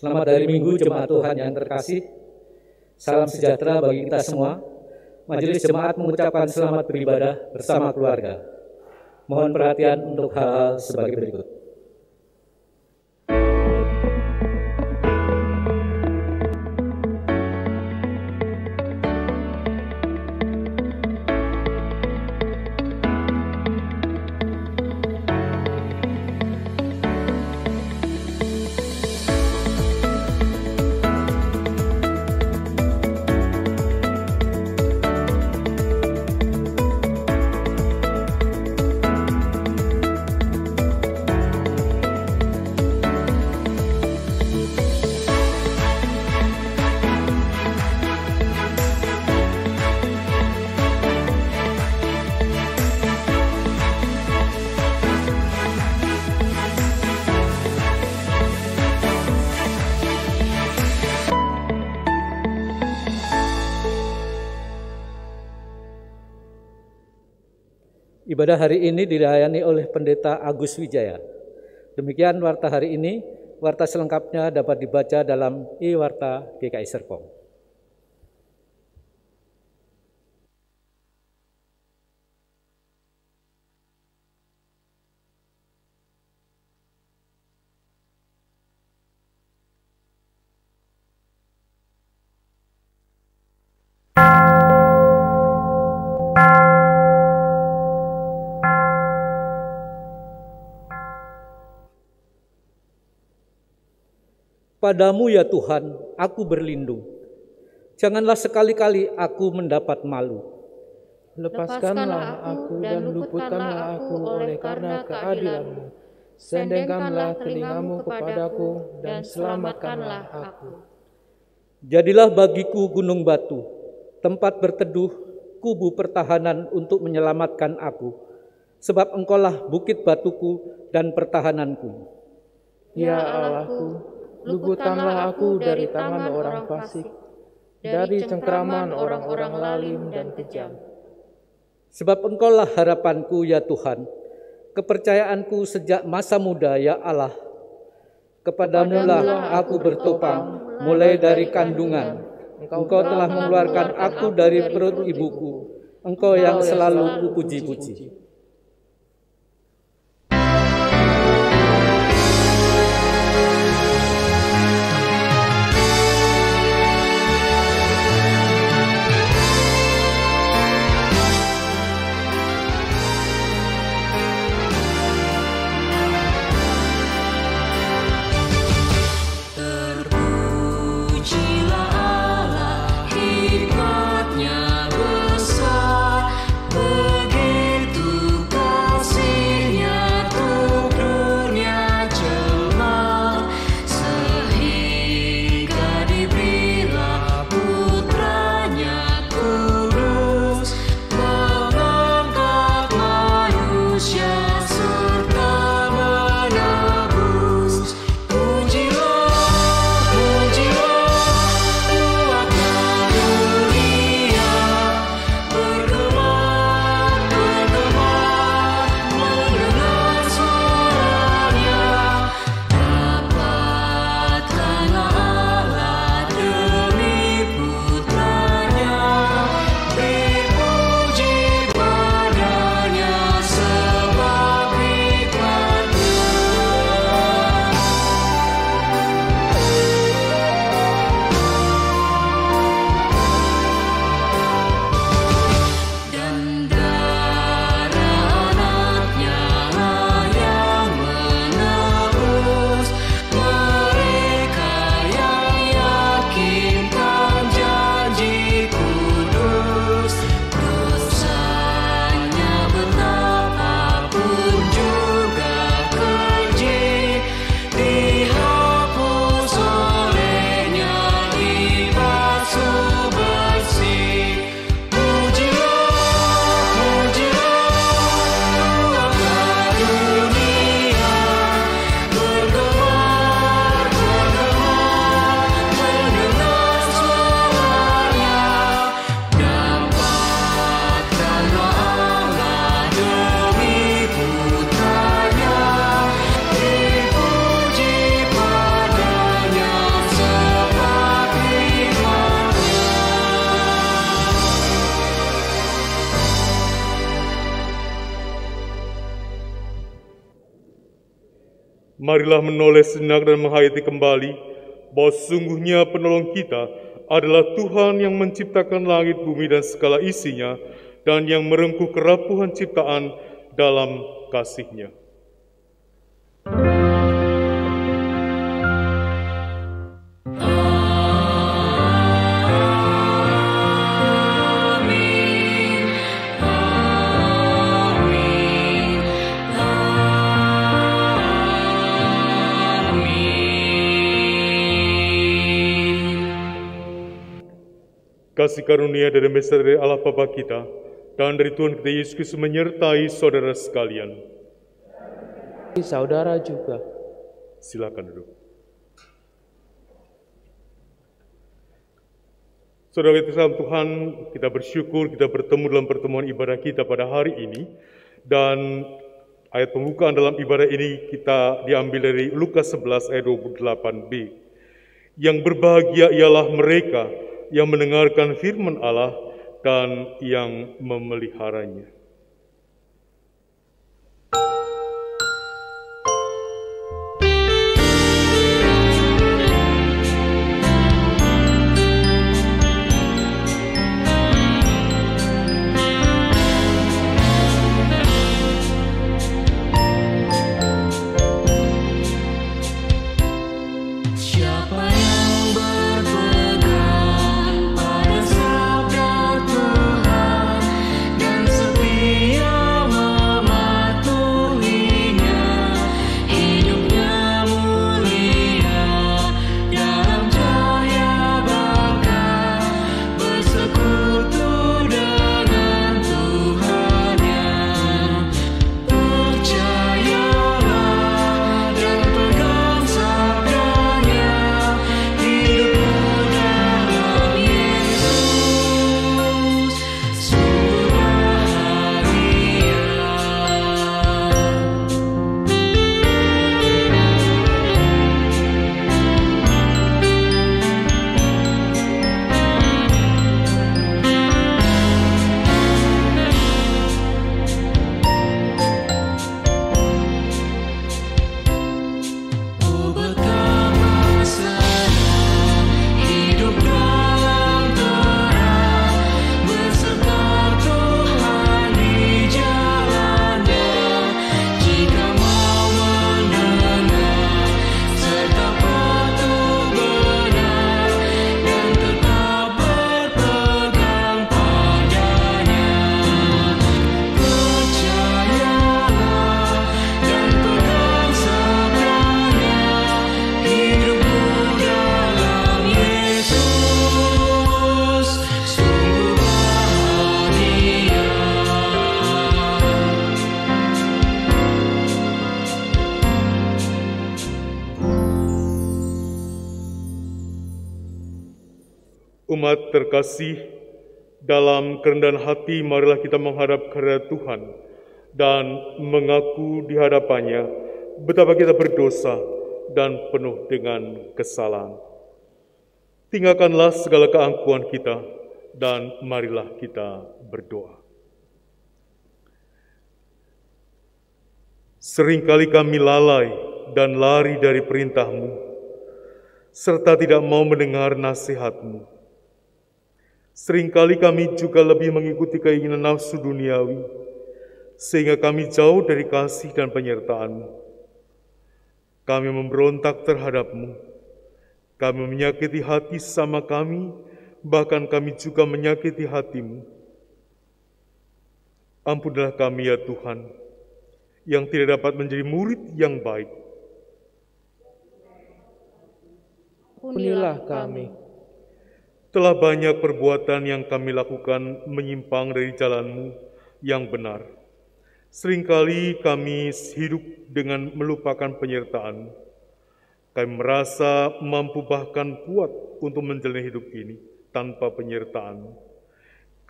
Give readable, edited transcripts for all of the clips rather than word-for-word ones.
Selamat hari Minggu Jemaat Tuhan yang terkasih. Salam sejahtera bagi kita semua. Majelis Jemaat mengucapkan selamat beribadah bersama keluarga. Mohon perhatian untuk hal-hal sebagai berikut. Ibadah hari ini dilayani oleh Pendeta Agus Wijaya. Demikian warta hari ini. Warta selengkapnya dapat dibaca dalam e-warta GKI Serpong. Padamu ya Tuhan, aku berlindung. Janganlah sekali-kali aku mendapat malu. Lepaskanlah aku dan luputkanlah aku oleh karena keadilan-Mu. Sendengkanlah telingamu kepadaku dan selamatkanlah aku. Jadilah bagiku gunung batu, tempat berteduh, kubu pertahanan untuk menyelamatkan aku. Sebab Engkaulah bukit batuku dan pertahananku. Ya Allahku, luputkanlah aku dari tangan orang fasik, dari cengkraman orang-orang lalim dan kejam. Sebab Engkaulah harapanku ya Tuhan, kepercayaanku sejak masa muda ya Allah. Kepadamulah aku bertopang, mulai dari kandungan. Engkau telah mengeluarkan aku dari perut ibuku. Engkau yang selalu kupuji-puji. Hikmatnya besar, begitu marilah menoleh sejenak dan menghayati kembali bahwa sungguhnya penolong kita adalah Tuhan yang menciptakan langit, bumi, dan segala isinya, dan yang merengkuh kerapuhan ciptaan dalam kasih-Nya. Kasih karunia dari Mesir, dari Allah Bapa kita, dan dari Tuhan kita Yesus Kristus menyertai saudara sekalian. Saudara juga. Silakan duduk. Saudara kita dalam Tuhan, kita bersyukur kita bertemu dalam pertemuan ibadah kita pada hari ini. Dan ayat pembukaan dalam ibadah ini kita diambil dari Lukas 11 ayat 28b. Yang berbahagia ialah mereka yang mendengarkan firman Allah dan yang memeliharanya. Umat terkasih, dalam kerendahan hati marilah kita menghadap kepada Tuhan dan mengaku di hadapannya betapa kita berdosa dan penuh dengan kesalahan. Tinggalkanlah segala keangkuhan kita dan marilah kita berdoa. Seringkali kami lalai dan lari dari perintah-Mu, serta tidak mau mendengar nasihat-Mu. Seringkali kami juga lebih mengikuti keinginan nafsu duniawi, sehingga kami jauh dari kasih dan penyertaan-Mu. Kami memberontak terhadap-Mu. Kami menyakiti hati sesama kami, bahkan kami juga menyakiti hati-Mu. Ampunilah kami ya Tuhan, yang tidak dapat menjadi murid yang baik. Ampunilah kami. Telah banyak perbuatan yang kami lakukan menyimpang dari jalan-Mu yang benar. Seringkali kami hidup dengan melupakan penyertaan-Mu. Kami merasa mampu bahkan kuat untuk menjalani hidup ini tanpa penyertaan-Mu.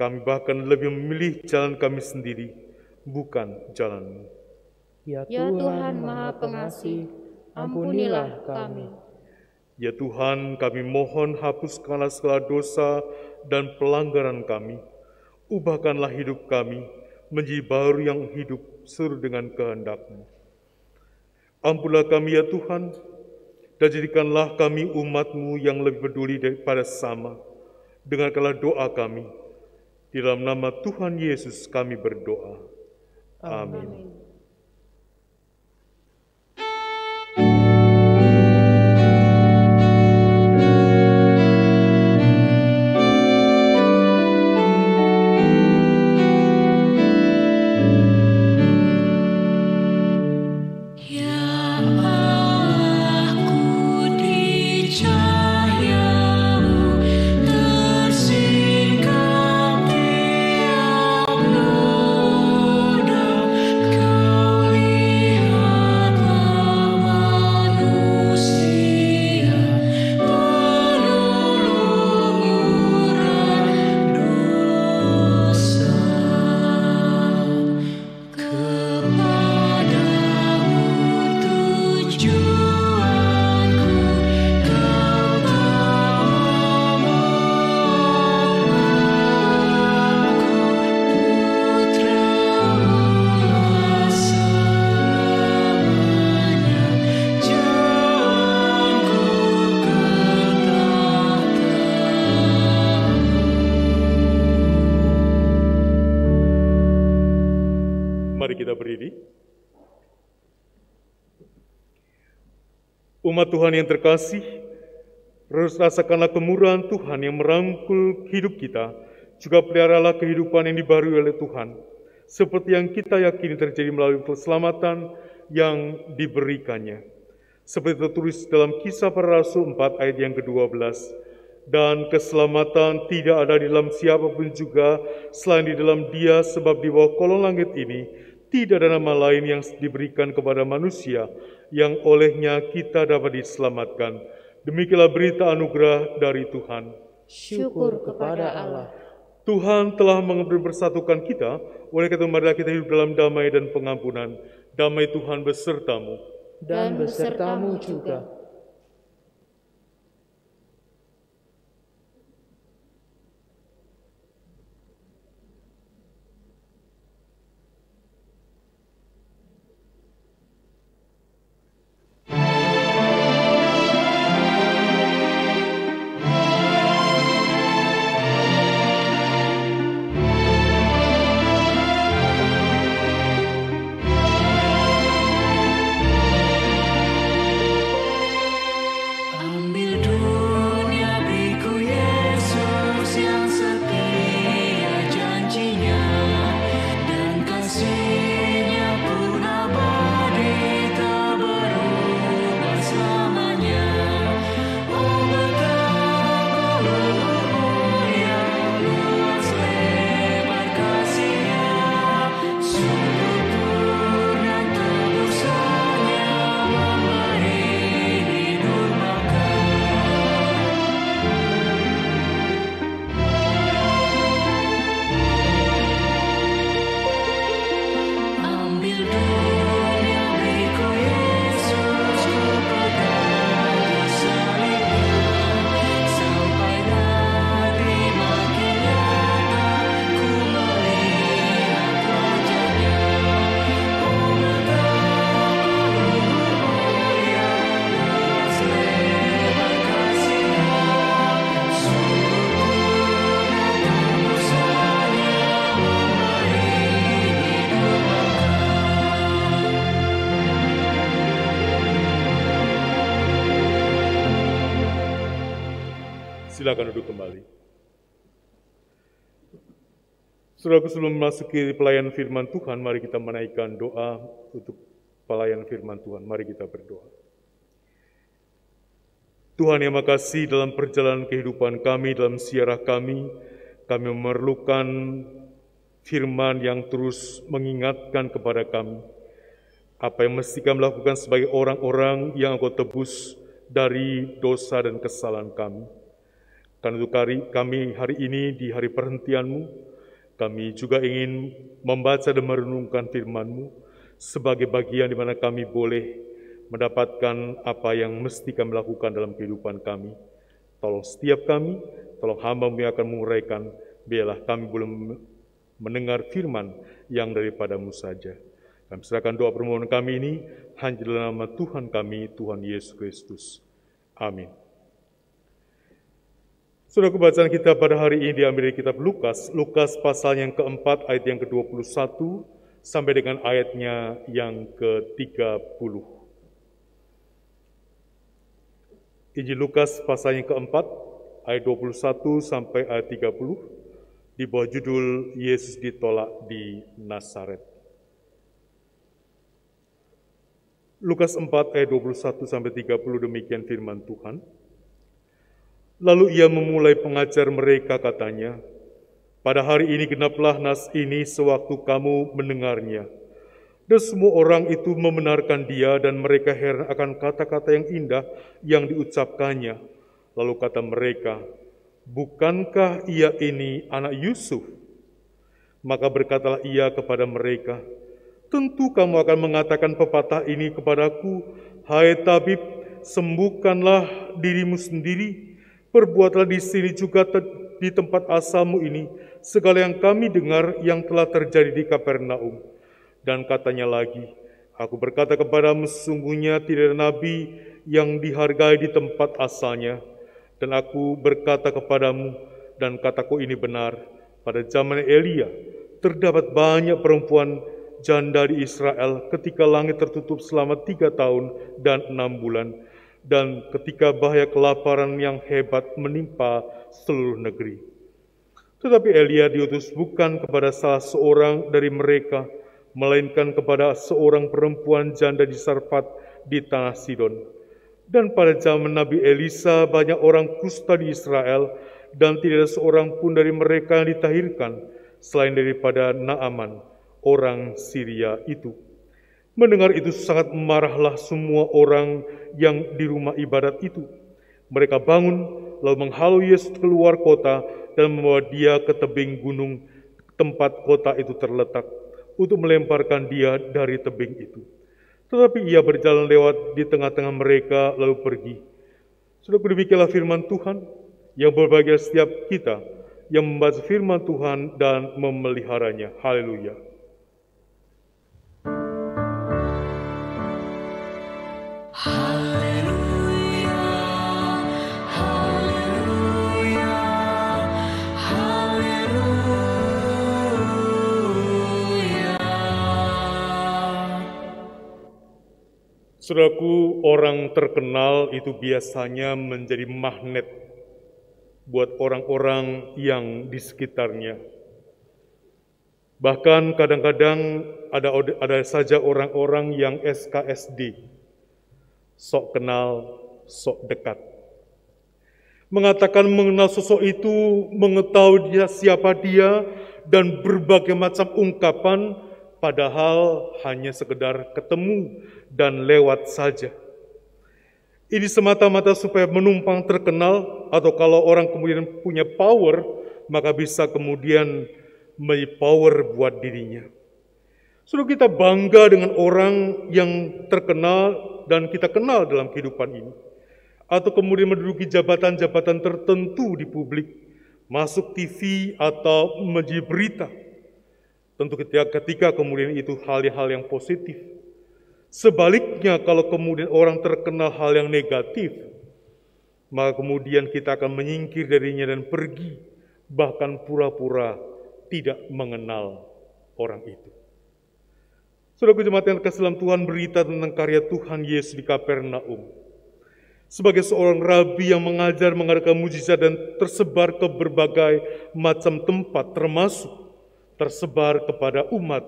Kami bahkan lebih memilih jalan kami sendiri, bukan jalan-Mu. Ya Tuhan Maha Pengasih, ampunilah kami. Ya Tuhan, kami mohon hapuskanlah segala dosa dan pelanggaran kami. Ubahkanlah hidup kami menjadi baru yang hidup sesuai dengan kehendak-Mu. Ampunlah kami ya Tuhan, dan jadikanlah kami umat-Mu yang lebih peduli daripada sesama. Dengarkanlah doa kami. Di dalam nama Tuhan Yesus kami berdoa. Amin. Mari kita berdiri. Umat Tuhan yang terkasih, rasakanlah kemurahan Tuhan yang merangkul hidup kita, juga peliharalah kehidupan yang dibaharui oleh Tuhan, seperti yang kita yakini terjadi melalui keselamatan yang diberikannya. Seperti tertulis dalam Kisah Para Rasul 4 ayat yang ke-12, dan keselamatan tidak ada di dalam siapapun juga selain di dalam Dia, sebab di bawah kolong langit ini tidak ada nama lain yang diberikan kepada manusia yang olehnya kita dapat diselamatkan. Demikianlah berita anugerah dari Tuhan. Syukur kepada Allah. Tuhan telah mempersatukan kita, oleh karena marilah kita hidup dalam damai dan pengampunan. Damai Tuhan besertamu. Dan besertamu juga. Silakan duduk kembali. Saudaraku, sebelum memasuki pelayanan firman Tuhan, mari kita menaikkan doa untuk pelayanan firman Tuhan. Mari kita berdoa. Tuhan yang makasih, dalam perjalanan kehidupan kami, dalam siarah kami memerlukan firman yang terus mengingatkan kepada kami apa yang mesti kami lakukan sebagai orang-orang yang Engkau tebus dari dosa dan kesalahan kami. Karena itu kami hari ini di hari perhentian-Mu, kami juga ingin membaca dan merenungkan firman-Mu sebagai bagian di mana kami boleh mendapatkan apa yang mesti kami lakukan dalam kehidupan kami. Tolong setiap kami, tolong hamba-Mu yang akan menguraikan, biarlah kami boleh mendengar firman yang daripada-Mu saja. Kami serahkan doa permohonan kami ini hanya dalam nama Tuhan kami, Tuhan Yesus Kristus. Amin. Saudara, bacaan kita pada hari ini diambil dari kitab Lukas, Lukas pasal yang keempat ayat yang ke-21 sampai dengan ayatnya yang ke-30. Injil Lukas pasal yang keempat ayat 21 sampai ayat 30 di bawah judul Yesus ditolak di Nazaret. Lukas 4 ayat 21 sampai 30 demikian firman Tuhan. Lalu ia memulai pengajar mereka, katanya, pada hari ini genaplah nas ini sewaktu kamu mendengarnya. Dan semua orang itu membenarkan dia dan mereka heran akan kata-kata yang indah yang diucapkannya. Lalu kata mereka, bukankah ia ini anak Yusuf? Maka berkatalah ia kepada mereka, tentu kamu akan mengatakan pepatah ini kepadaku, hai tabib, sembuhkanlah dirimu sendiri. Perbuatlah di sini juga di tempat asalmu ini segala yang kami dengar yang telah terjadi di Kapernaum. Dan katanya lagi, aku berkata kepadamu sesungguhnya tidak ada nabi yang dihargai di tempat asalnya. Dan aku berkata kepadamu, dan kataku ini benar, pada zaman Elia terdapat banyak perempuan janda di Israel ketika langit tertutup selama 3 tahun dan 6 bulan. Dan ketika bahaya kelaparan yang hebat menimpa seluruh negeri. Tetapi Elia diutus bukan kepada salah seorang dari mereka, melainkan kepada seorang perempuan janda di Sarfat di tanah Sidon. Dan pada zaman Nabi Elisa banyak orang kusta di Israel, dan tidak ada seorang pun dari mereka yang ditahirkan, selain daripada Naaman, orang Syria itu. Mendengar itu sangat marahlah semua orang yang di rumah ibadat itu. Mereka bangun, lalu menghalau Yesus keluar kota dan membawa dia ke tebing gunung tempat kota itu terletak, untuk melemparkan dia dari tebing itu. Tetapi ia berjalan lewat di tengah-tengah mereka lalu pergi. Saudara, demikianlah firman Tuhan, yang berbahagia setiap kita yang membaca firman Tuhan dan memeliharanya. Haleluya. Haleluya, haleluya, haleluya. Saudaraku, orang terkenal itu biasanya menjadi magnet buat orang-orang yang di sekitarnya. Bahkan kadang-kadang ada saja orang-orang yang SKSD, sok kenal, sok dekat. Mengatakan mengenal sosok itu, mengetahui dia siapa dia, dan berbagai macam ungkapan, padahal hanya sekedar ketemu dan lewat saja. Ini semata-mata supaya menumpang terkenal, atau kalau orang kemudian punya power, maka bisa kemudian menjadi power buat dirinya. Saudara, kita bangga dengan orang yang terkenal dan kita kenal dalam kehidupan ini. Atau kemudian menduduki jabatan-jabatan tertentu di publik, masuk TV atau menjadi berita. Tentu ketika kemudian itu hal-hal yang positif. Sebaliknya kalau kemudian orang terkenal hal yang negatif, maka kemudian kita akan menyingkir darinya dan pergi, bahkan pura-pura tidak mengenal orang itu. Saudara jemaat yang kasih dalam Tuhan, berita tentang karya Tuhan Yesus di Kapernaum. Sebagai seorang rabi yang mengajar, mengadakan mujizat dan tersebar ke berbagai macam tempat, termasuk tersebar kepada umat,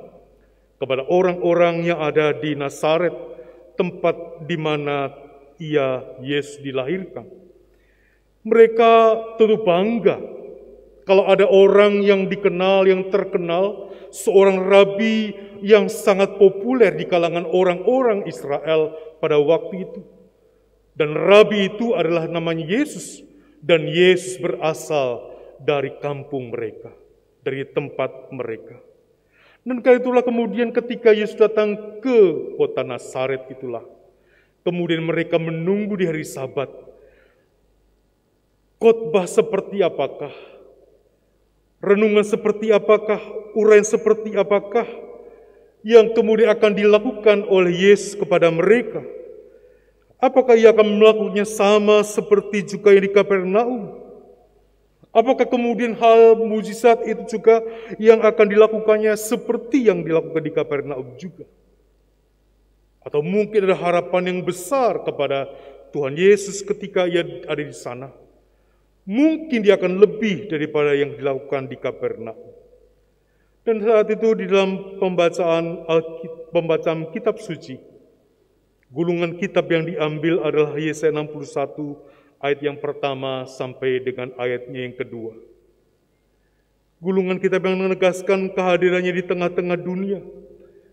kepada orang-orang yang ada di Nazaret, tempat di mana Yesus dilahirkan. Mereka tentu bangga kalau ada orang yang dikenal, yang terkenal, seorang rabi yang sangat populer di kalangan orang-orang Israel pada waktu itu. Dan rabi itu adalah namanya Yesus. Dan Yesus berasal dari kampung mereka, dari tempat mereka. Dan karena itulah kemudian ketika Yesus datang ke kota Nazaret itulah, kemudian mereka menunggu di hari Sabat. Khotbah seperti apakah? Renungan seperti apakah? Uraian seperti apakah yang kemudian akan dilakukan oleh Yesus kepada mereka, apakah ia akan melakukannya sama seperti juga yang di Kapernaum? Apakah kemudian hal mujizat itu juga yang akan dilakukannya seperti yang dilakukan di Kapernaum juga? Atau mungkin ada harapan yang besar kepada Tuhan Yesus ketika ia ada di sana. Mungkin dia akan lebih daripada yang dilakukan di Kapernaum. Dan saat itu di dalam pembacaan kitab suci, gulungan kitab yang diambil adalah Yesaya 61 ayat yang pertama sampai dengan ayatnya yang kedua. Gulungan kitab yang menegaskan kehadirannya di tengah-tengah dunia.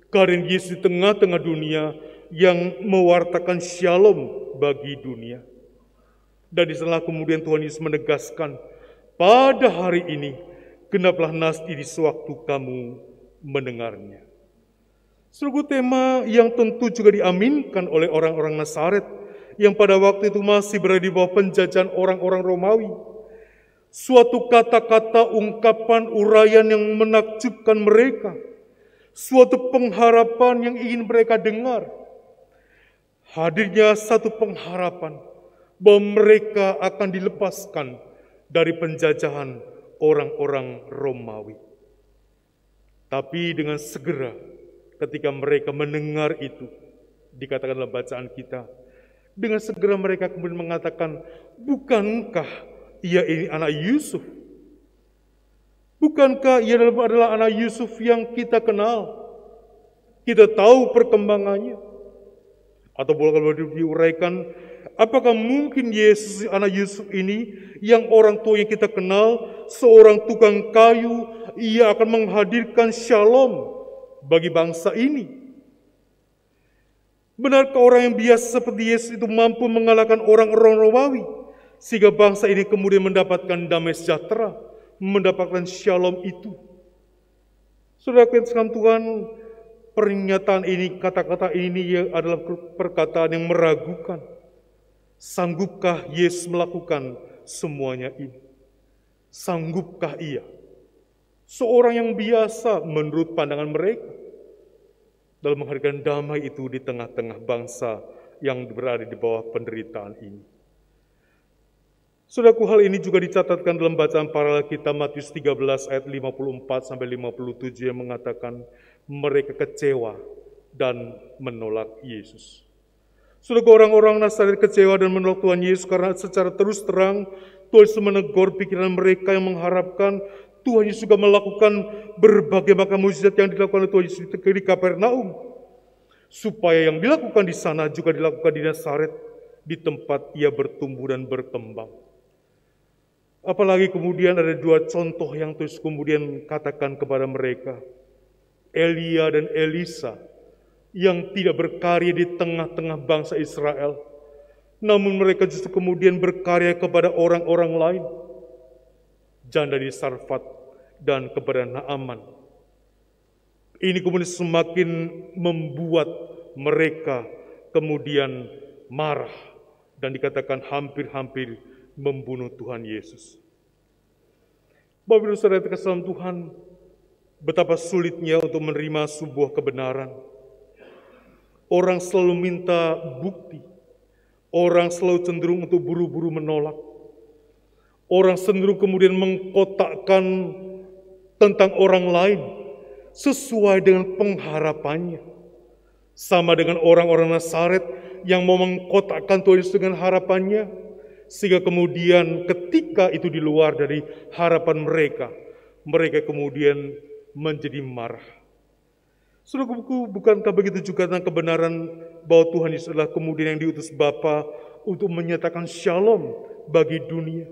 Kehadiran Yesus di tengah-tengah dunia yang mewartakan shalom bagi dunia. Dan di sana kemudian Tuhan Yesus menegaskan, pada hari ini genaplah nas ini sewaktu kamu mendengarnya. Suatu tema yang tentu juga diaminkan oleh orang-orang Nazaret yang pada waktu itu masih berada di bawah penjajahan orang-orang Romawi. Suatu kata-kata ungkapan uraian yang menakjubkan mereka. Suatu pengharapan yang ingin mereka dengar. Hadirnya satu pengharapan bahwa mereka akan dilepaskan dari penjajahan orang-orang Romawi. Tapi dengan segera ketika mereka mendengar itu, dikatakan dalam bacaan kita, dengan segera mereka kemudian mengatakan, bukankah ia ini anak Yusuf? Bukankah ia adalah anak Yusuf yang kita kenal? Kita tahu perkembangannya. Atau boleh kalau diuraikan, apakah mungkin Yesus anak Yusuf ini yang orang tua yang kita kenal, seorang tukang kayu, ia akan menghadirkan shalom bagi bangsa ini? Benarkah orang yang biasa seperti Yesus itu mampu mengalahkan orang-orang Romawi, sehingga bangsa ini kemudian mendapatkan damai sejahtera, mendapatkan shalom itu? Saudara sekalian Tuhan, pernyataan ini, kata-kata ini adalah perkataan yang meragukan. Sanggupkah Yesus melakukan semuanya ini? Sanggupkah ia? Seorang yang biasa menurut pandangan mereka, dalam menghadirkan damai itu di tengah-tengah bangsa yang berada di bawah penderitaan ini. Saudaraku, hal ini juga dicatatkan dalam bacaan paralel kita Matius 13 ayat 54 sampai 57 yang mengatakan mereka kecewa dan menolak Yesus. Saudaraku, orang-orang Nazaret kecewa dan menolak Tuhan Yesus karena secara terus terang Tuhan Yesus menegur pikiran mereka yang mengharapkan Tuhan Yesus juga melakukan berbagai macam mukjizat yang dilakukan oleh Tuhan Yesus di Kapernaum, supaya yang dilakukan di sana juga dilakukan di Nazaret, di tempat ia bertumbuh dan berkembang. Apalagi kemudian ada dua contoh yang terus kemudian katakan kepada mereka, Elia dan Elisa, yang tidak berkarya di tengah-tengah bangsa Israel, namun mereka justru kemudian berkarya kepada orang-orang lain, janda di Sarfat dan kepada Naaman. Ini kemudian semakin membuat mereka kemudian marah dan dikatakan hampir-hampir membunuh Tuhan Yesus. Bapak Ibu Saudara terkasih dalam Tuhan, betapa sulitnya untuk menerima sebuah kebenaran. Orang selalu minta bukti. Orang selalu cenderung untuk buru-buru menolak. Orang cenderung kemudian mengkotakkan tentang orang lain sesuai dengan pengharapannya. Sama dengan orang-orang Nazaret yang mau mengkotakkan Tuhan Yesus dengan harapannya, sehingga kemudian ketika itu di luar dari harapan mereka, mereka kemudian menjadi marah. Saudaraku, bukankah begitu juga tentang kebenaran bahwa Tuhan Yesus adalah kemudian yang diutus Bapa untuk menyatakan shalom bagi dunia?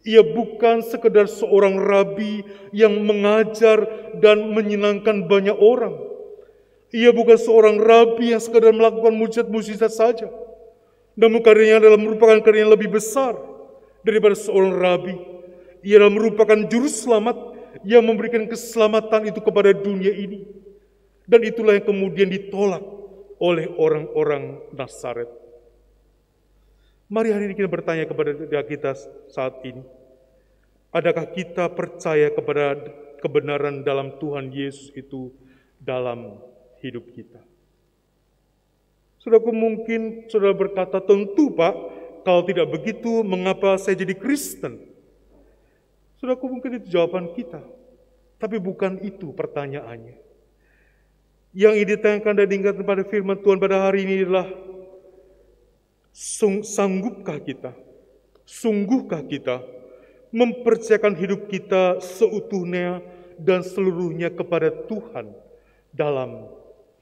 Ia bukan sekedar seorang rabi yang mengajar dan menyenangkan banyak orang. Ia bukan seorang rabi yang sekadar melakukan mujizat-mujizat saja. Namun karyanya adalah merupakan karya yang lebih besar daripada seorang rabi. Ia adalah merupakan juru selamat yang memberikan keselamatan itu kepada dunia ini. Dan itulah yang kemudian ditolak oleh orang-orang Nazaret. Mari hari ini kita bertanya kepada kita saat ini. Adakah kita percaya kepada kebenaran dalam Tuhan Yesus itu dalam hidup kita. Saudaraku, mungkin saudara berkata, tentu Pak, kalau tidak begitu mengapa saya jadi Kristen? Saudaraku, mungkin itu jawaban kita. Tapi bukan itu pertanyaannya. Yang ingin ditanyakan dan diingatkan pada firman Tuhan pada hari ini adalah, sanggupkah kita, sungguhkah kita mempercayakan hidup kita seutuhnya dan seluruhnya kepada Tuhan dalam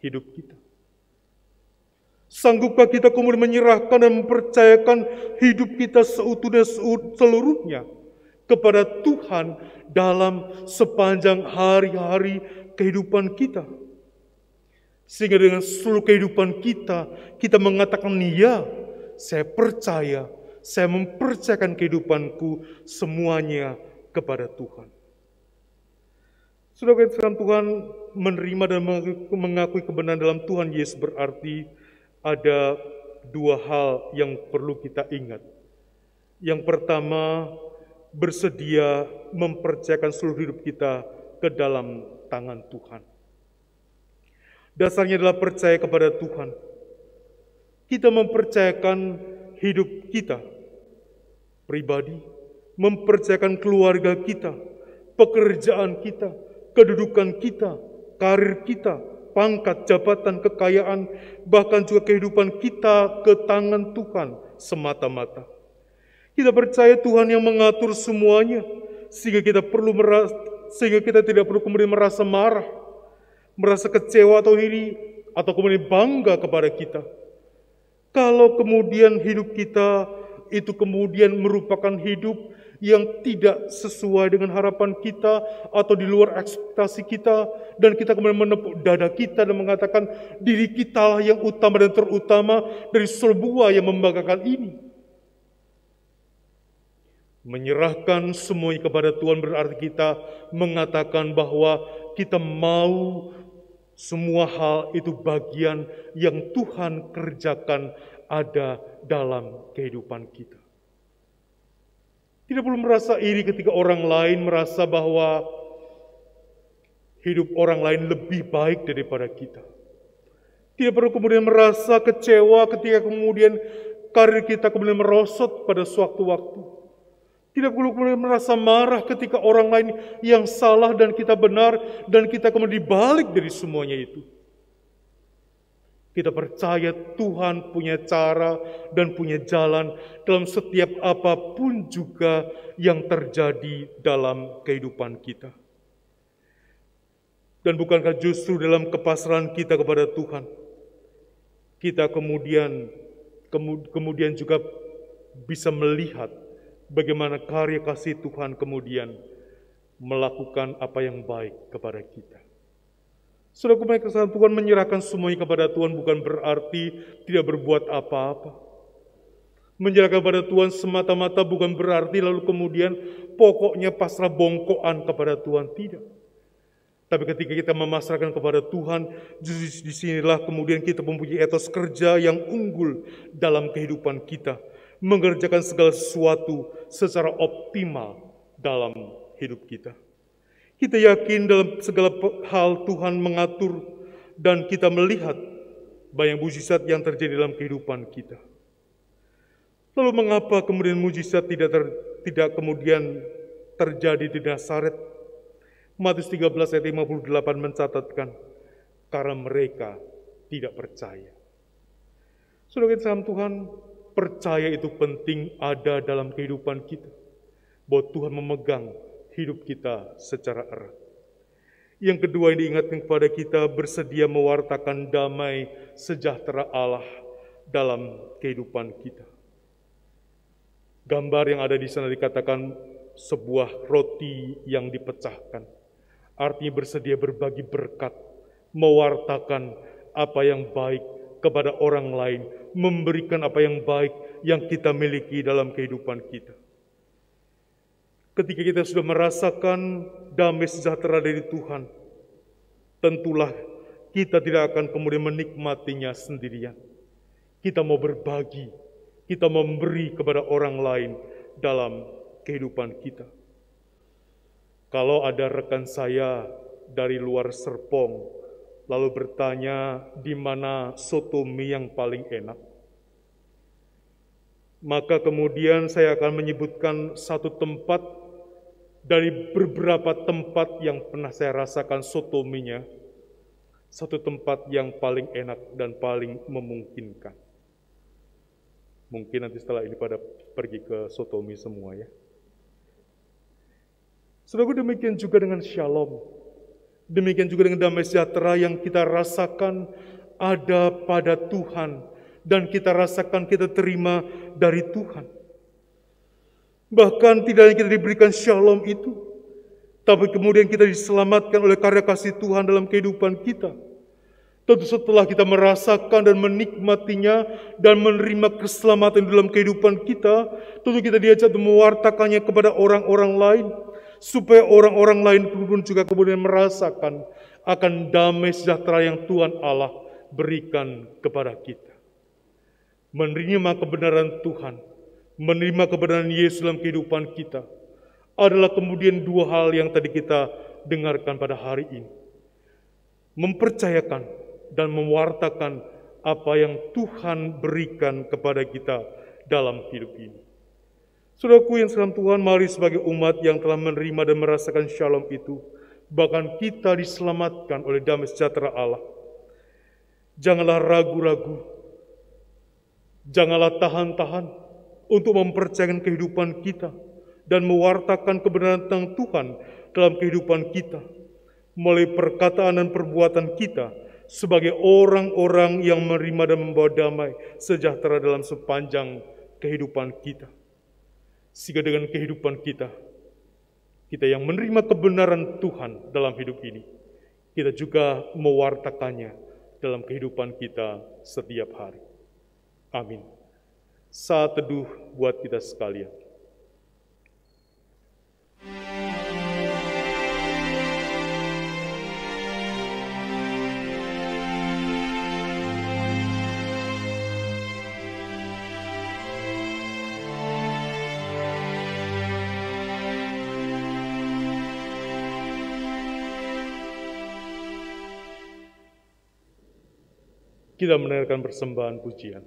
hidup kita? Sanggupkah kita kemudian menyerahkan dan mempercayakan hidup kita seutuhnya seluruhnya kepada Tuhan dalam sepanjang hari-hari kehidupan kita? Sehingga dengan seluruh kehidupan kita, kita mengatakan, ya, saya percaya, saya mempercayakan kehidupanku semuanya kepada Tuhan. Saudara, firman Tuhan menerima dan mengakui kebenaran dalam Tuhan Yesus berarti ada dua hal yang perlu kita ingat. Yang pertama, bersedia mempercayakan seluruh hidup kita ke dalam tangan Tuhan. Dasarnya adalah percaya kepada Tuhan. Kita mempercayakan hidup kita pribadi, mempercayakan keluarga kita, pekerjaan kita, kedudukan kita, karir kita, pangkat, jabatan, kekayaan, bahkan juga kehidupan kita ke tangan Tuhan semata-mata. Kita percaya Tuhan yang mengatur semuanya, sehingga kita tidak perlu kemudian merasa marah, merasa kecewa atau iri, atau kemudian bangga kepada kita. Kalau kemudian hidup kita itu kemudian merupakan hidup yang tidak sesuai dengan harapan kita atau di luar ekspektasi kita, dan kita kemudian menepuk dada kita dan mengatakan diri kitalah yang utama dan terutama dari sebuah yang membanggakan ini. Menyerahkan semuanya kepada Tuhan berarti kita mengatakan bahwa kita mau semua hal itu bagian yang Tuhan kerjakan ada dalam kehidupan kita. Tidak perlu merasa iri ketika orang lain merasa bahwa hidup orang lain lebih baik daripada kita. Tidak perlu kemudian merasa kecewa ketika kemudian karir kita kemudian merosot pada suatu waktu. Tidak perlu kemudian merasa marah ketika orang lain yang salah dan kita benar, dan kita kemudian dibalik dari semuanya itu. Kita percaya Tuhan punya cara dan punya jalan dalam setiap apapun juga yang terjadi dalam kehidupan kita. Dan bukankah justru dalam kepasrahan kita kepada Tuhan, kita kemudian juga bisa melihat bagaimana karya kasih Tuhan kemudian melakukan apa yang baik kepada kita. Saudaraku, kesan Tuhan menyerahkan semuanya kepada Tuhan bukan berarti tidak berbuat apa-apa. Menyerahkan kepada Tuhan semata-mata bukan berarti lalu kemudian pokoknya pasrah bongkoan kepada Tuhan, tidak. Tapi ketika kita memasrahkan kepada Tuhan, justru disinilah kemudian kita mempunyai etos kerja yang unggul dalam kehidupan kita, mengerjakan segala sesuatu secara optimal dalam hidup kita. Kita yakin dalam segala hal Tuhan mengatur dan kita melihat banyak mujizat yang terjadi dalam kehidupan kita. Lalu mengapa kemudian mujizat tidak kemudian terjadi di Nazaret? Matius 13 ayat 58 mencatatkan, karena mereka tidak percaya. Saudara kita Tuhan, percaya itu penting ada dalam kehidupan kita, bahwa Tuhan memegang hidup kita secara erat. Yang kedua yang diingatkan kepada kita, bersedia mewartakan damai sejahtera Allah dalam kehidupan kita. Gambar yang ada di sana dikatakan sebuah roti yang dipecahkan. Artinya bersedia berbagi berkat, mewartakan apa yang baik kepada orang lain, memberikan apa yang baik yang kita miliki dalam kehidupan kita. Ketika kita sudah merasakan damai sejahtera dari Tuhan, tentulah kita tidak akan kemudian menikmatinya sendirian. Kita mau berbagi, kita memberi kepada orang lain dalam kehidupan kita. Kalau ada rekan saya dari luar Serpong, lalu bertanya di mana sotomi yang paling enak. Maka kemudian saya akan menyebutkan satu tempat dari beberapa tempat yang pernah saya rasakan sotominya, satu tempat yang paling enak dan paling memungkinkan. Mungkin nanti setelah ini pada pergi ke sotomi semua ya. Saudaraku, demikian juga dengan shalom. Demikian juga dengan damai sejahtera yang kita rasakan ada pada Tuhan dan kita rasakan, kita terima dari Tuhan. Bahkan tidak hanya kita diberikan shalom itu, tapi kemudian kita diselamatkan oleh karya kasih Tuhan dalam kehidupan kita. Tentu setelah kita merasakan dan menikmatinya dan menerima keselamatan dalam kehidupan kita, tentu kita diajak untuk mewartakannya kepada orang-orang lain, supaya orang-orang lain pun juga kemudian merasakan akan damai sejahtera yang Tuhan Allah berikan kepada kita. Menerima kebenaran Tuhan, menerima kebenaran Yesus dalam kehidupan kita, adalah kemudian dua hal yang tadi kita dengarkan pada hari ini. Mempercayakan dan mewartakan apa yang Tuhan berikan kepada kita dalam hidup ini. Saudaraku yang sekalian Tuhan, mari sebagai umat yang telah menerima dan merasakan shalom itu, bahkan kita diselamatkan oleh damai sejahtera Allah. Janganlah ragu-ragu, janganlah tahan-tahan untuk mempercayakan kehidupan kita dan mewartakan kebenaran tentang Tuhan dalam kehidupan kita, melalui perkataan dan perbuatan kita, sebagai orang-orang yang menerima dan membawa damai sejahtera dalam sepanjang kehidupan kita. Sehingga dengan kehidupan kita yang menerima kebenaran Tuhan dalam hidup ini, kita juga mewartakannya dalam kehidupan kita setiap hari. Amin. Saat teduh buat kita sekalian. Kita mendengarkan persembahan pujian.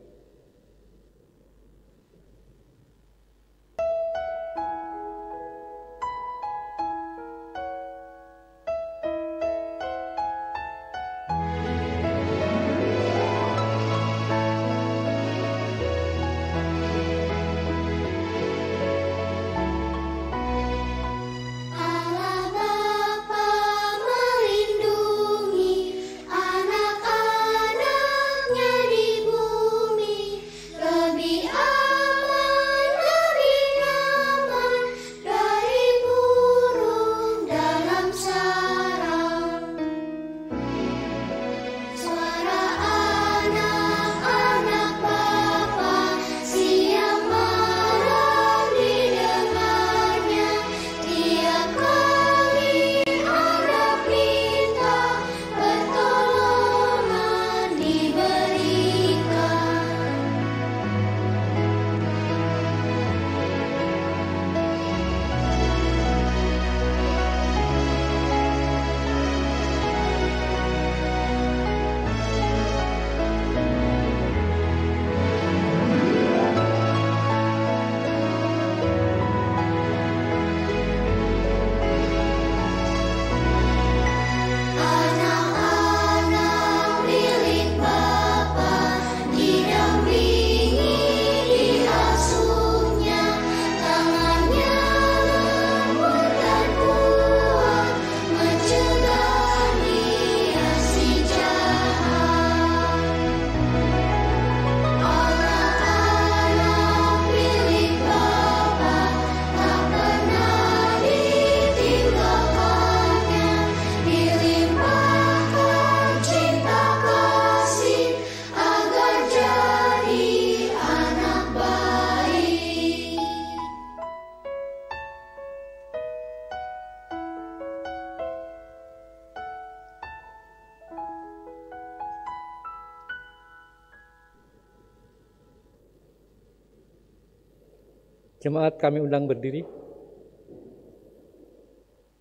Jemaat kami undang berdiri.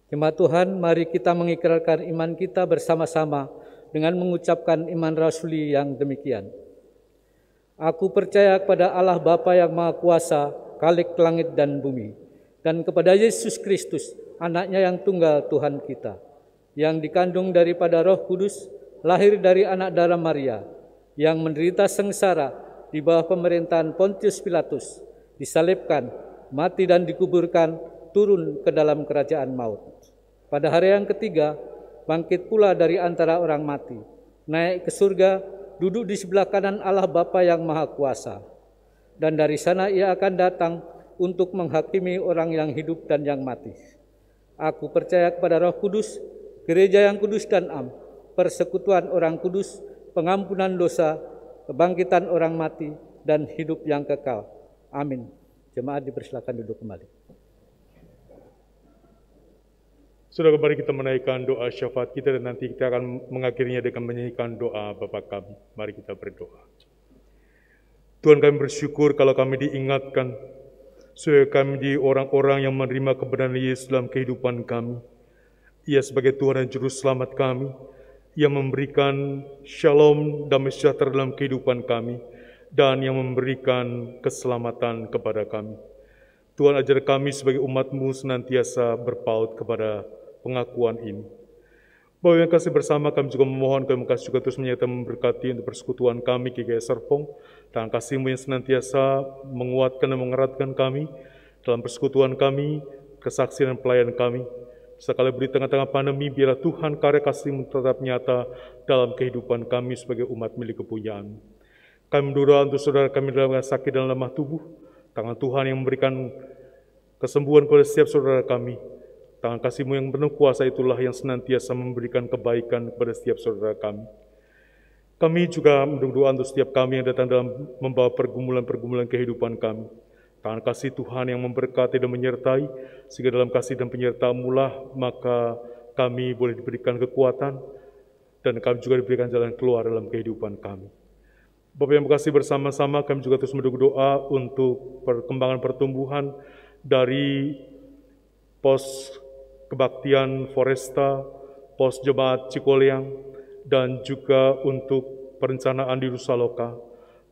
Jemaat Tuhan, mari kita mengikrarkan iman kita bersama-sama dengan mengucapkan iman rasuli yang demikian. Aku percaya kepada Allah Bapa yang Maha Kuasa, Khalik langit dan bumi, dan kepada Yesus Kristus, anaknya yang tunggal Tuhan kita, yang dikandung daripada Roh Kudus, lahir dari anak darah Maria, yang menderita sengsara di bawah pemerintahan Pontius Pilatus, disalibkan, mati dan dikuburkan, turun ke dalam kerajaan maut. Pada hari yang ketiga, bangkit pula dari antara orang mati, naik ke surga, duduk di sebelah kanan Allah Bapa yang Maha Kuasa. Dan dari sana ia akan datang untuk menghakimi orang yang hidup dan yang mati. Aku percaya kepada Roh Kudus, gereja yang kudus dan am, persekutuan orang kudus, pengampunan dosa, kebangkitan orang mati, dan hidup yang kekal. Amin. Jemaat dipersilakan duduk kembali. Saudara, kembali kita menaikkan doa syafaat kita dan nanti kita akan mengakhirinya dengan menyanyikan doa Bapa kami. Mari kita berdoa. Tuhan, kami bersyukur kalau kami diingatkan supaya kami menjadi orang-orang yang menerima kebenaran Yesus dalam kehidupan kami. Ia sebagai Tuhan dan Juru Selamat kami, yang memberikan shalom damai sejahtera dalam kehidupan kami, dan yang memberikan keselamatan kepada kami. Tuhan, ajar kami sebagai umat-Mu senantiasa berpaut kepada pengakuan ini. Bapak yang kasih bersama, kami juga memohon, kami kasih juga terus menyertai memberkati untuk persekutuan kami GKI Serpong, dan kasih-Mu yang senantiasa menguatkan dan mengeratkan kami dalam persekutuan kami, kesaksian dan pelayanan kami. Sekali beri tengah-tengah pandemi, biarlah Tuhan karya kasih-Mu tetap nyata dalam kehidupan kami sebagai umat milik kepunyaan. Kami berdoa untuk saudara kami dalam sakit dan lemah tubuh. Tangan Tuhan yang memberikan kesembuhan kepada setiap saudara kami. Tangan kasih-Mu yang penuh kuasa itulah yang senantiasa memberikan kebaikan kepada setiap saudara kami. Kami juga berdoa untuk setiap kami yang datang dalam membawa pergumulan-pergumulan kehidupan kami. Tangan kasih Tuhan yang memberkati dan menyertai, sehingga dalam kasih dan penyertaan-Mu lah maka kami boleh diberikan kekuatan, dan kami juga diberikan jalan keluar dalam kehidupan kami. Bapak yang berkasih, bersama-sama kami juga terus berdoa untuk perkembangan pertumbuhan dari pos kebaktian Foresta, pos jemaat Cikoleang, dan juga untuk perencanaan di Nusa Loka.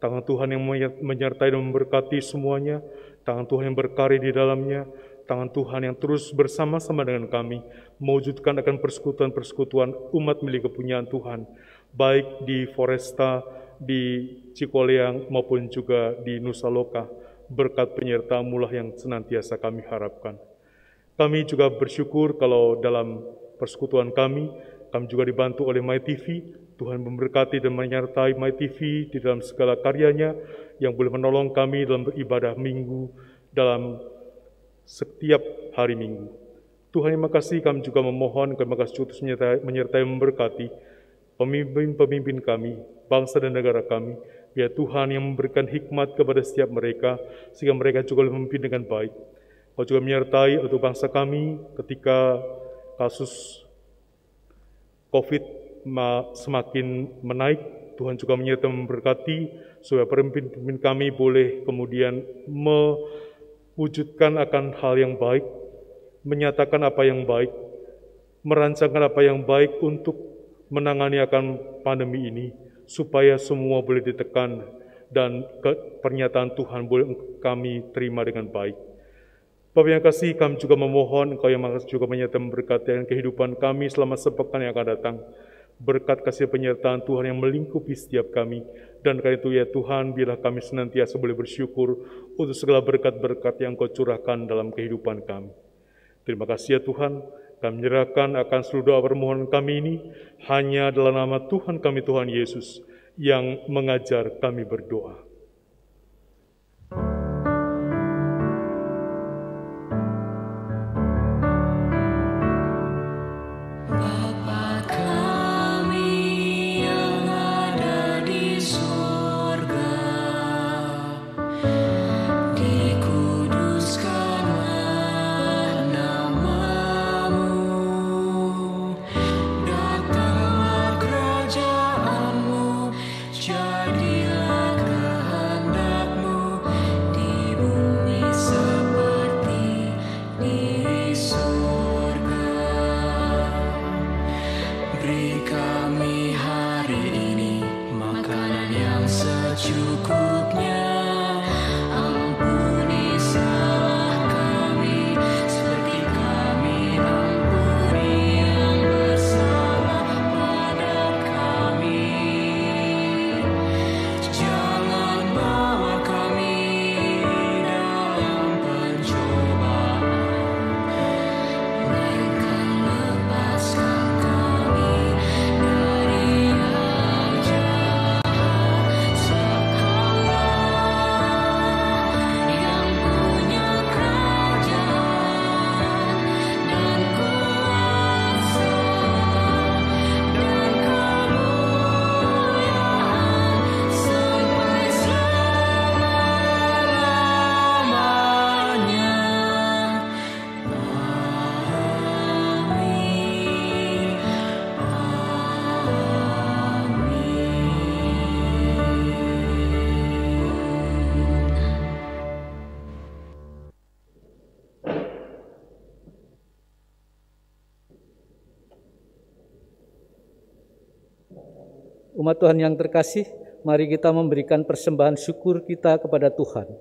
Tangan Tuhan yang menyertai dan memberkati semuanya, tangan Tuhan yang berkarya di dalamnya, tangan Tuhan yang terus bersama-sama dengan kami, mewujudkan akan persekutuan-persekutuan umat milik kepunyaan Tuhan, baik di Foresta, di Cikoleang, maupun juga di Nusa Loka. Berkat penyertaan-Mu lah yang senantiasa kami harapkan. Kami juga bersyukur kalau dalam persekutuan kami juga dibantu oleh MyTV. Tuhan memberkati dan menyertai MyTV di dalam segala karyanya yang boleh menolong kami dalam beribadah minggu dalam setiap hari minggu. Tuhan yang makasih, kami juga memohon, kami makasih terus menyertai memberkati pemimpin-pemimpin kami, bangsa dan negara kami. Biar Tuhan yang memberikan hikmat kepada setiap mereka, sehingga mereka juga memimpin dengan baik. Kau juga menyertai untuk bangsa kami ketika kasus COVID semakin menaik. Tuhan juga menyertai memberkati supaya pemimpin kami boleh kemudian mewujudkan akan hal yang baik, menyatakan apa yang baik, merancangkan apa yang baik untuk menangani akan pandemi ini, supaya semua boleh ditekan dan pernyataan Tuhan boleh kami terima dengan baik. Bapak yang kasih, kami juga memohon Engkau yang juga menyertai memberkati kehidupan kami selama sepekan yang akan datang. Berkat kasih penyertaan Tuhan yang melingkupi setiap kami. Dan karena itu ya Tuhan, biarlah kami senantiasa boleh bersyukur untuk segala berkat-berkat yang Engkau curahkan dalam kehidupan kami. Terima kasih ya Tuhan, kami menyerahkan akan seluruh doa permohonan kami ini hanya dalam nama Tuhan kami, Tuhan Yesus, yang mengajar kami berdoa. Beri kami cukupnya. Ampuni salah kami, seperti kami ampuni yang bersalah pada kami. Jangan bawa kami dalam pencobaan, melainkan lepaskan kami dari yang jahat. Sebab Allah yang punya kerajaan dan kuasa dan kemuliaan sampai selama-lamanya. Amin. Umat Tuhan yang terkasih, mari kita memberikan persembahan syukur kita kepada Tuhan.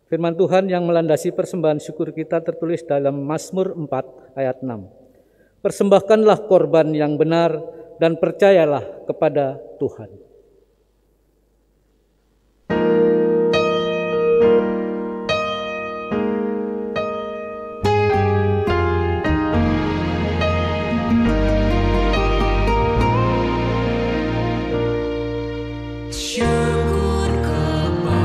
Firman Tuhan yang melandasi persembahan syukur kita tertulis dalam Mazmur 4 ayat 6. Persembahkanlah korban yang benar dan percayalah kepada Tuhan. Syukur kepadamu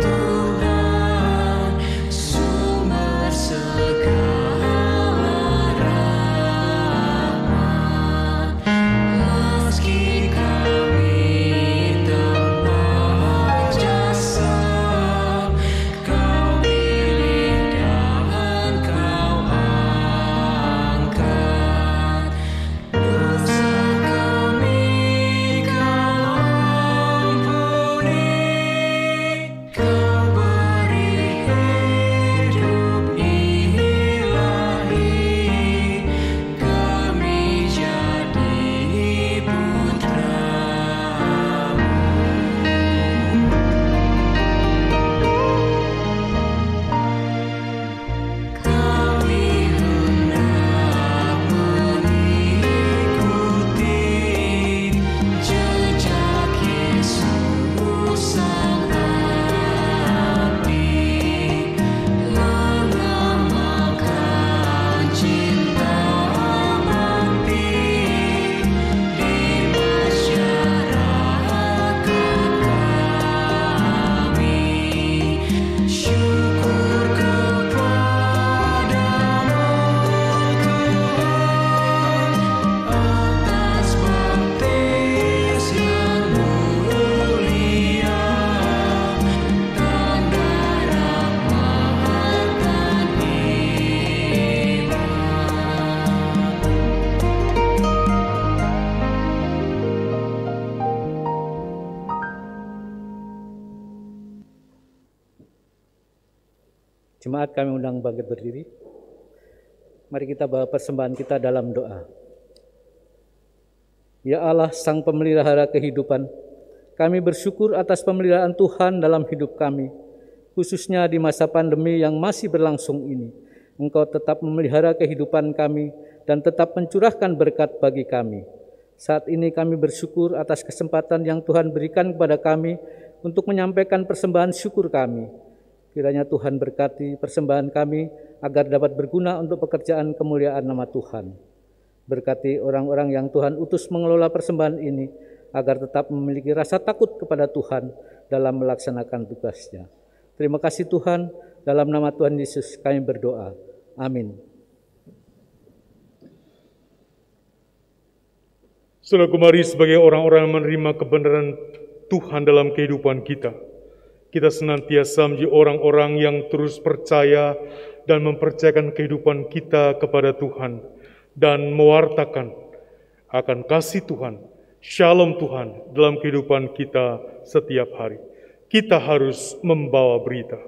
Tuhan, sumber segala rahmat. Meski kami tanpa jasa, Kau pilih dan Kau angkat. Dosa kami Kau beri hidup ilahi, kami jadi putra-Mu. Kami hendak mengikuti jejak Yesus Sang Nabi, mengamalkan cinta bakti di masyarakat kami. Syukur kepadamu Tuhan, atas baptis yang mulia, tanda rahmat dan iman. Jemaat, kami undang bangkit berdiri. Mari kita bawa persembahan kita dalam doa. Ya Allah, Sang Pemelihara kehidupan, kami bersyukur atas pemeliharaan Tuhan dalam hidup kami, khususnya di masa pandemi yang masih berlangsung ini. Engkau tetap memelihara kehidupan kami dan tetap mencurahkan berkat bagi kami. Saat ini kami bersyukur atas kesempatan yang Tuhan berikan kepada kami untuk menyampaikan persembahan syukur kami. Kiranya Tuhan berkati persembahan kami agar dapat berguna untuk pekerjaan kemuliaan nama Tuhan. Berkati orang-orang yang Tuhan utus mengelola persembahan ini agar tetap memiliki rasa takut kepada Tuhan dalam melaksanakan tugasnya. Terima kasih Tuhan, dalam nama Tuhan Yesus kami berdoa. Amin. Saudaraku, mari sebagai orang-orang yang menerima kebenaran Tuhan dalam kehidupan kita, kita senantiasa menjadi orang-orang yang terus percaya dan mempercayakan kehidupan kita kepada Tuhan dan mewartakan akan kasih Tuhan, shalom Tuhan dalam kehidupan kita setiap hari. Kita harus membawa berita.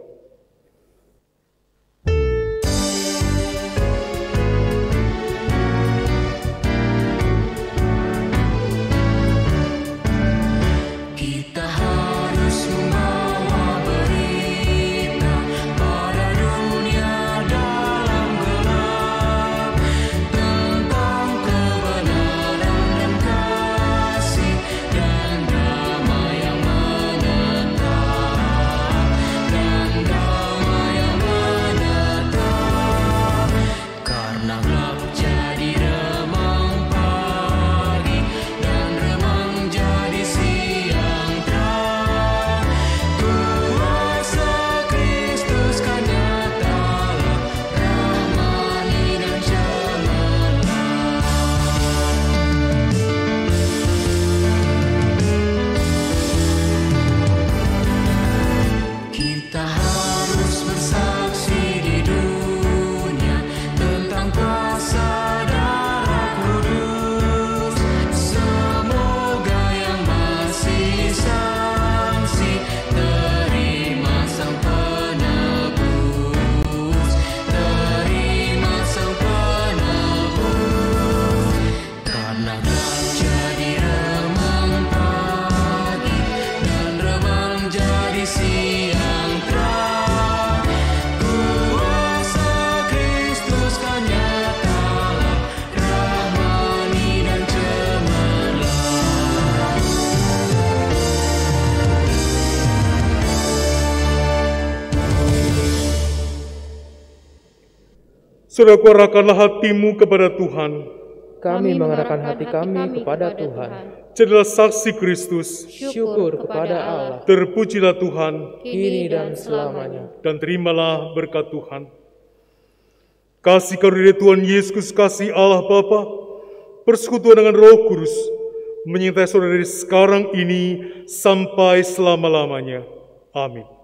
Saudaraku, arahkanlah hatimu kepada Tuhan. Kami mengarahkan hati kami kepada Tuhan. Jadilah saksi Kristus. Syukur kepada Allah, Terpujilah Tuhan, kini dan selamanya. dan terimalah berkat Tuhan. Kasih karunia Tuhan Yesus, kasih Allah Bapa, persekutuan dengan Roh Kudus, menyertai saudara dari sekarang ini sampai selama-lamanya. Amin.